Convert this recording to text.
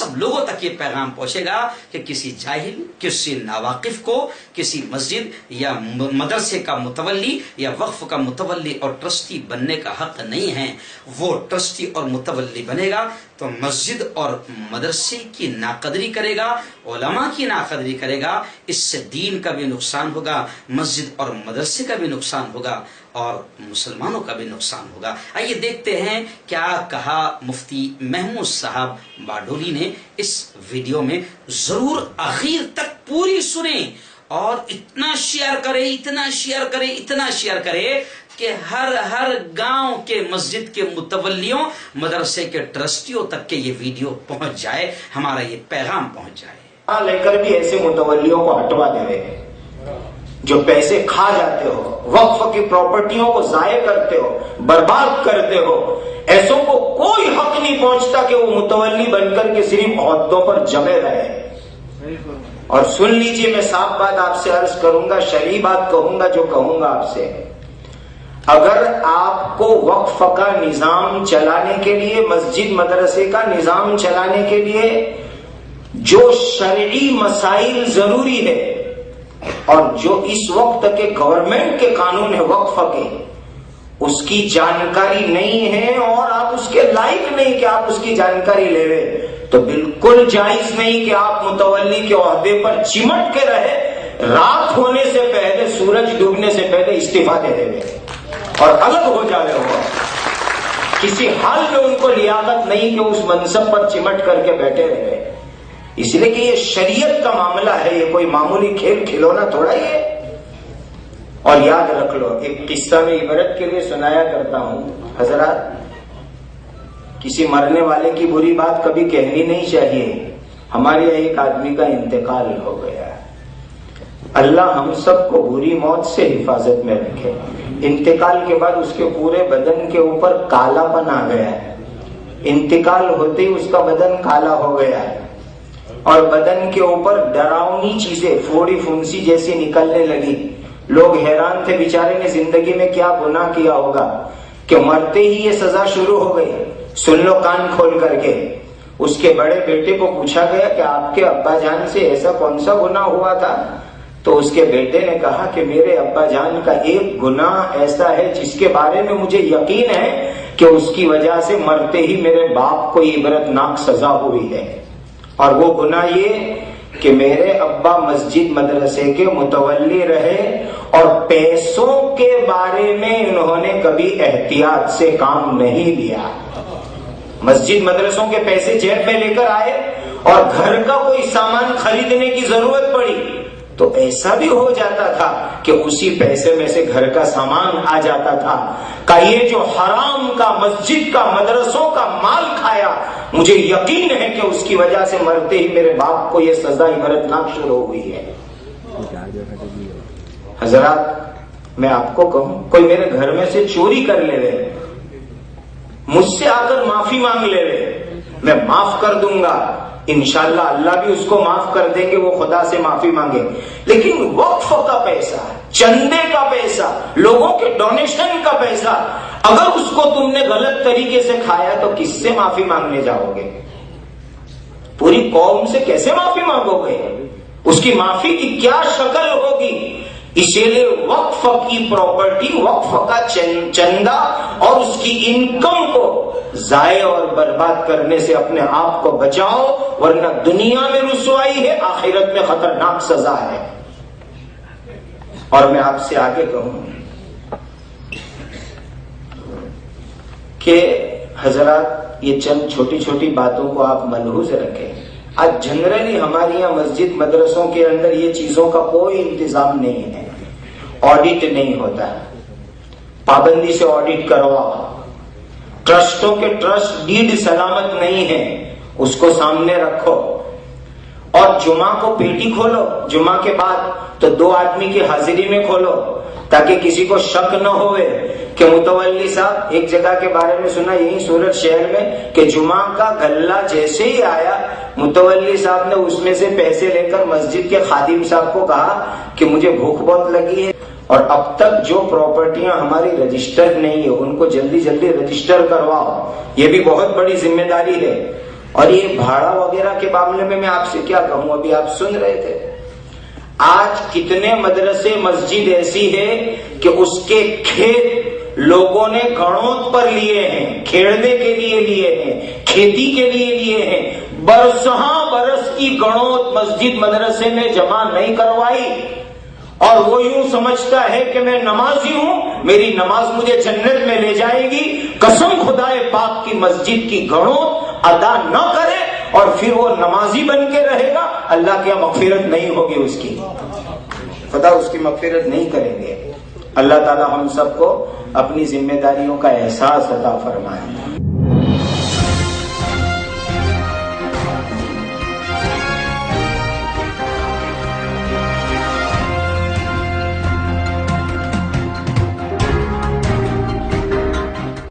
سب لوگوں تک یہ پیغام پہنچے گا کہ کسی جاہل، کسی ناواقف کو کسی مسجد یا مدرسے کا متولی یا وقف کا متولی اور ٹرسٹی بننے کا حق نہیں ہے۔ وہ ٹرسٹی اور متولی بنے گا تو مسجد اور مدرسے کی ناقدری کرے گا، علماء کی ناقدری کرے گا، اس سے دین کا بھی نقصان ہوگا، مسجد اور مدرسے کا بھی نقصان ہوگا اور مسلمانوں کا بھی نقصان ہوگا۔ آئیے دیکھتے ہیں کیا کہا مفتی محمود صاحب باڈولی نے اس ویڈیو میں۔ ضرور آخر تک پوری سنیں اور اتنا شیئر کرے، اتنا شیئر کرے، اتنا شیئر کرے کہ ہر گاؤں کے مسجد کے متولیوں، مدرسے کے ٹرسٹیوں تک کے یہ ویڈیو پہنچ جائے، ہمارا یہ پیغام پہنچ جائے۔ لے کر بھی ایسے متولیوں کو ہٹوا دے رہے ہیں جو پیسے کھا جاتے ہو، وقف کی پراپرٹیوں کو ضائع کرتے ہو، برباد کرتے ہو۔ ایسوں کو کوئی حق نہیں پہنچتا کہ وہ متولی بن کر کے صرف عہدوں پر جمے رہے۔ اور سن لیجئے، میں صاف بات آپ سے عرض کروں گا، شرعی بات کہوں گا جو کہوں گا آپ سے۔ اگر آپ کو وقف کا نظام چلانے کے لیے، مسجد مدرسے کا نظام چلانے کے لیے جو شرعی مسائل ضروری ہے اور جو اس وقت کے گورنمنٹ کے قانون ہے وقف کے، اس کی جانکاری نہیں ہے اور آپ اس کے لائق نہیں کہ آپ اس کی جانکاری لے لیں، تو بالکل جائز نہیں کہ آپ متولی کے عہدے پر چمٹ کے رہے، رات ہونے سے پہلے، سورج ڈوبنے سے پہلے استعفا دے دے اور الگ ہو جائے ہو۔ کسی حال میں ان کو لیاقت نہیں کہ اس منصب پر چمٹ کر کے بیٹھے رہے، اس لیے کہ یہ شریعت کا معاملہ ہے، یہ کوئی معمولی کھیل کھلونا تھوڑا ہی ہے۔ اور یاد رکھ لو، ایک قصہ میں عبرت کے لیے سنایا کرتا ہوں حضرات، کسی مرنے والے کی بری بات کبھی کہنی نہیں چاہیے۔ ہمارے یہاں ایک آدمی کا انتقال ہو گیا، اللہ ہم سب کو بری موت سے حفاظت میں رکھے۔ انتقال کے بعد اس کے پورے بدن کے اوپر کالا پن آ گیا ہے، انتقال ہوتے ہی اس کا بدن کالا ہو گیا ہے اور بدن کے اوپر ڈراؤنی چیزیں پھوڑی پھنسی جیسی نکلنے لگی۔ لوگ حیران تھے، بیچارے نے زندگی میں کیا گناہ کیا ہوگا کہ مرتے ہی یہ سزا شروع ہو گئی۔ سن لو کان کھول کر کے، اس کے بڑے بیٹے کو پوچھا گیا کہ آپ کے ابا جان سے ایسا کون سا گناہ ہوا تھا؟ تو اس کے بیٹے نے کہا کہ میرے ابا جان کا ایک گناہ ایسا ہے جس کے بارے میں مجھے یقین ہے کہ اس کی وجہ سے مرتے ہی میرے باپ کو عبرتناک سزا ہوئی ہے، اور وہ گناہ یہ کہ میرے ابا مسجد مدرسے کے متولی رہے اور پیسوں کے بارے میں انہوں نے کبھی احتیاط سے کام نہیں لیا۔ مسجد مدرسوں کے پیسے جیب میں لے کر آئے اور گھر کا کوئی سامان خریدنے کی ضرورت پڑی تو ایسا بھی ہو جاتا تھا کہ اسی پیسے میں سے گھر کا سامان آ جاتا تھا۔ کہ یہ جو حرام کا مسجد کا مدرسوں کا مال کھایا، مجھے یقین ہے کہ اس کی وجہ سے مرتے ہی میرے باپ کو یہ سزا عبرتناک شروع ہوئی ہے۔ حضرات میں آپ کو کہوں، کوئی میرے گھر میں سے چوری کر لے رہے، مجھ سے آ کر معافی مانگ لے رہے، میں معاف کر دوں گا، انشاءاللہ اللہ بھی اس کو معاف کر دیں گے، وہ خدا سے معافی مانگے۔ لیکن وقف کا پیسہ، چندے کا پیسہ، لوگوں کے ڈونیشن کا پیسہ، اگر اس کو تم نے غلط طریقے سے کھایا تو کس سے معافی مانگنے جاؤ گے؟ پوری قوم سے کیسے معافی مانگو گے؟ اس کی معافی کی کیا شکل ہوگی؟ اسی لیے وقف کی پراپرٹی، وقف کا چندہ اور اس کی انکم کو ضائع اور برباد کرنے سے اپنے آپ کو بچاؤ، ورنہ دنیا میں رسوائی ہے، آخرت میں خطرناک سزا ہے۔ اور میں آپ سے آگے کہوں کہ حضرات یہ چند چھوٹی چھوٹی باتوں کو آپ ملحوظ رکھیں۔ آج جنرلی ہمارے یہاں مسجد مدرسوں کے اندر یہ چیزوں کا کوئی انتظام نہیں ہے، آڈٹ نہیں ہوتا، پابندی سے آڈٹ کرواؤ، ٹرسٹوں کے ٹرسٹ ڈیڈ سلامت نہیں ہے، اس کو سامنے رکھو، اور جمعہ کو پیٹی کھولو، جمعہ کے بعد تو 2 آدمی کی حاضری میں کھولو تاکہ کسی کو شک نہ ہوئے کہ متولی صاحب، ایک جگہ کے بارے میں سنا یہی سورت شہر میں کہ جمعہ کا غلہ جیسے ہی آیا، متولی صاحب نے اس میں سے پیسے لے کر مسجد کے خادم صاحب کو کہا کہ مجھے بھوک بہت لگی ہے، اور اب تک جو پراپرٹیاں ہماری رجسٹر نہیں ہے ان کو جلدی جلدی رجسٹر کرواؤ، یہ بھی بہت بڑی ذمہ داری ہے۔ اور یہ بھاڑا وغیرہ کے معاملے میں آپ سے کیا کہوں، ابھی آپ سن رہے تھے، آج کتنے مدرسے مسجد ایسی ہے کہ اس کے کھیت لوگوں نے گھڑوت پر لیے ہیں، کھیڑنے کے لیے لیے ہیں، کھیتی کے لیے لیے ہیں، برسہاں برس کی گھڑوت مسجد مدرسے نے جمع نہیں کروائی، اور وہ یوں سمجھتا ہے کہ میں نمازی ہوں، میری نماز مجھے جنت میں لے جائے گی، قسم خدائے پاک کی مسجد کی گھڑوت ادا نہ کرے اور پھر وہ نمازی بن کے رہے گا، اللہ کی مغفرت نہیں ہوگی، اس کی خدا اس کی مغفرت نہیں کریں گے۔ اللہ تعالی ہم سب کو اپنی ذمہ داریوں کا احساس عطا فرمائے۔